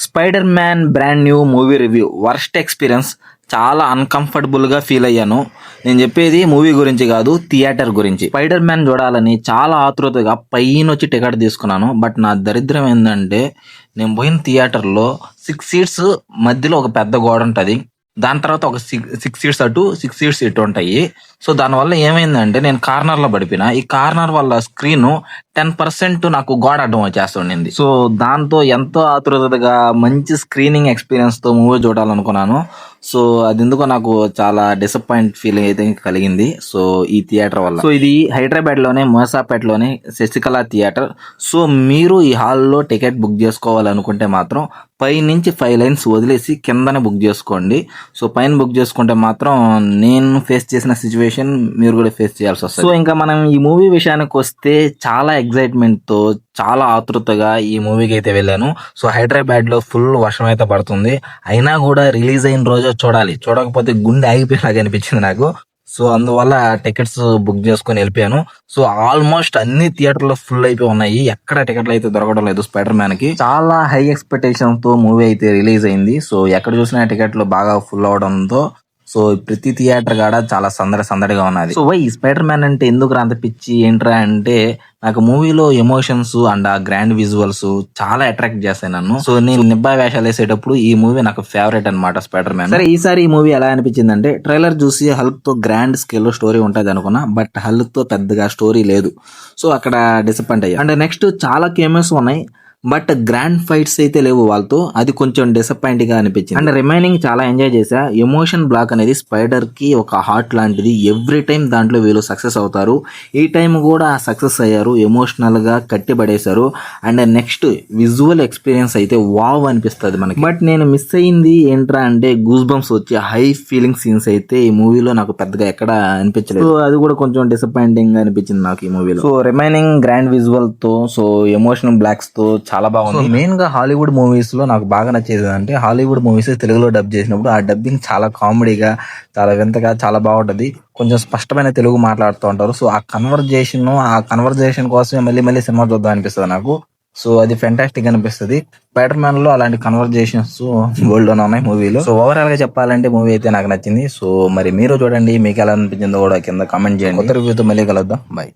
Spider man brand new movie review worst experience. చాలా అన్కంఫర్టబుల్గా feel అయ్యాను. నేను చెప్పేది మూవీ గురించి కాదు, థియేటర్ గురించి. స్పైడర్ మ్యాన్ చూడాలని చాలా ఆతృతగా పైన వచ్చి టికెట్ తీసుకున్నాను. బట్ నా దరిద్రం ఏంటంటే నేను పోయిన థియేటర్లో 6 సీట్స్ మధ్యలో ఒక పెద్ద గోడ ఉంటుంది. దాని తర్వాత ఒక 6 సీట్స్ అటు 6 సీట్స్ ఇటు ఉంటాయి. సో దానివల్ల ఏమైందంటే నేను కార్నర్లో పడిపోయినా. ఈ కార్నర్ వల్ల స్క్రీన్ 10% నాకు గోడ అడ్డం వచ్చేస్తుండింది. సో దాంతో ఎంతో ఆతృతగా మంచి స్క్రీనింగ్ ఎక్స్పీరియన్స్ తో మూవీ చూడాలనుకున్నాను. సో అది ఎందుకో నాకు చాలా డిసప్పాయింట్ ఫీలింగ్ అయితే కలిగింది. సో ఈ థియేటర్ వల్ల. సో ఇది హైదరాబాద్ లోనే మూసాపేటలోనే శశికళ థియేటర్. సో మీరు ఈ హాల్లో టికెట్ బుక్ చేసుకోవాలనుకుంటే మాత్రం పైనుంచి 5 లైన్స్ వదిలేసి కిందనే బుక్ చేసుకోండి. సో పైన బుక్ చేసుకుంటే మాత్రం నేను ఫేస్ చేసిన సిచ్యువేషన్ మీరు కూడా ఫేస్ చేయాల్సి వస్తుంది. సో ఇంకా మనం ఈ మూవీ విషయానికి వస్తే చాలా ఎక్సైట్మెంట్ తో చాలా ఆతృతగా ఈ మూవీకి అయితే వెళ్ళాను. సో హైదరాబాద్ లో ఫుల్ వర్షం అయితే పడుతుంది. అయినా కూడా రిలీజ్ అయిన రోజు చూడాలి, చూడకపోతే గుండె ఆగిపోయేలాగా అనిపించింది నాకు. సో అందువల్ల టికెట్స్ బుక్ చేసుకుని వెళ్ళిపోయాను. సో ఆల్మోస్ట్ అన్ని థియేటర్లు ఫుల్ అయిపోయి ఉన్నాయి. ఎక్కడ టికెట్లు అయితే దొరకడం లేదు. స్పైడర్ మ్యాన్ కి చాలా హై ఎక్స్పెక్టేషన్ తో మూవీ అయితే రిలీజ్ అయింది. సో ఎక్కడ చూసినా టికెట్లు బాగా ఫుల్ అవడంతో సో ప్రతి థియేటర్ కాడ చాలా సందడిగా ఉన్నది. సో ఈ స్పైడర్ మ్యాన్ అంటే ఎందుకు అంత పిచ్చి ఏంట్రా అంటే నాకు మూవీలో ఎమోషన్స్ అండ్ ఆ గ్రాండ్ విజువల్స్ చాలా అట్రాక్ట్ చేస్తాయి నన్ను. సో నేను నిబ్బా వేషాలు వేసేటప్పుడు ఈ మూవీ నాకు ఫేవరెట్ అనమాట, స్పైడర్ మ్యాన్. సరే ఈసారి ఈ మూవీ ఎలా అనిపించింది అంటే ట్రైలర్ చూసి హల్క్ తో గ్రాండ్ స్కేల్ లో స్టోరీ ఉంటది అనుకున్నా. బట్ హల్క్ తో పెద్దగా స్టోరీ లేదు. సో అక్కడ డిసప్పాయింట్ అయ్యా. అండ్ నెక్స్ట్ చాలా కేమెస్ ఉన్నాయి, బట్ గ్రాండ్ ఫైట్స్ అయితే లేవు వాళ్ళతో. అది కొంచెం డిసప్పాయింట్ గా అనిపించింది. అండ్ రిమైనింగ్ చాలా ఎంజాయ్ చేశా. ఎమోషన్ బ్లాక్ అనేది స్పైడర్ కి ఒక హార్ట్ లాంటిది. ఎవ్రీ టైం దాంట్లో వీళ్ళు సక్సెస్ అవుతారు. ఈ టైం కూడా సక్సెస్ అయ్యారు, ఎమోషనల్ గా కట్టిపడేశారు. అండ్ నెక్స్ట్ విజువల్ ఎక్స్పీరియన్స్ అయితే వావ్ అనిపిస్తుంది మనకి. బట్ నేను మిస్ అయింది ఏంట్రా అంటే గూస్ బంప్స్ వచ్చి హై ఫీలింగ్ సీన్స్ అయితే ఈ మూవీలో నాకు పెద్దగా ఎక్కడ అనిపించలేదు. సో అది కూడా కొంచెం డిసప్పాయింటింగ్ అనిపించింది నాకు ఈ మూవీలో. సో రిమైనింగ్ గ్రాండ్ విజువల్ తో సో ఎమోషనల్ బ్లాక్స్ తో చాలా బాగుంది. మెయిన్ గా హాలీవుడ్ మూవీస్ లో నాకు బాగా నచ్చేది అంటే హాలీవుడ్ మూవీస్ తెలుగులో డబ్ చేసినప్పుడు ఆ డబ్బింగ్ చాలా కామెడీగా, చాలా వింతగా, చాలా బాగుంటది. కొంచెం స్పష్టమైన తెలుగు మాట్లాడుతూ ఉంటారు. సో ఆ కన్వర్జేషన్ కోసమే మళ్ళీ సినిమా చూద్దాం అనిపిస్తుంది నాకు. సో అది ఫెంటాస్టిక్ అనిపిస్తుంది. స్పైడర్ మ్యాన్ లో అలాంటి కన్వర్జేషన్స్ వరల్డ్ లోనే ఉన్నాయి మూవీలో. సో ఓవరాల్ గా చెప్పాలంటే మూవీ అయితే నాకు నచ్చింది. సో మరి మీరు చూడండి, మీకు ఎలా అనిపించిందో కూడా కింద కామెంట్ చేయండి. కొత్త రివ్యూతో మళ్ళీ కలుద్దాం. బై.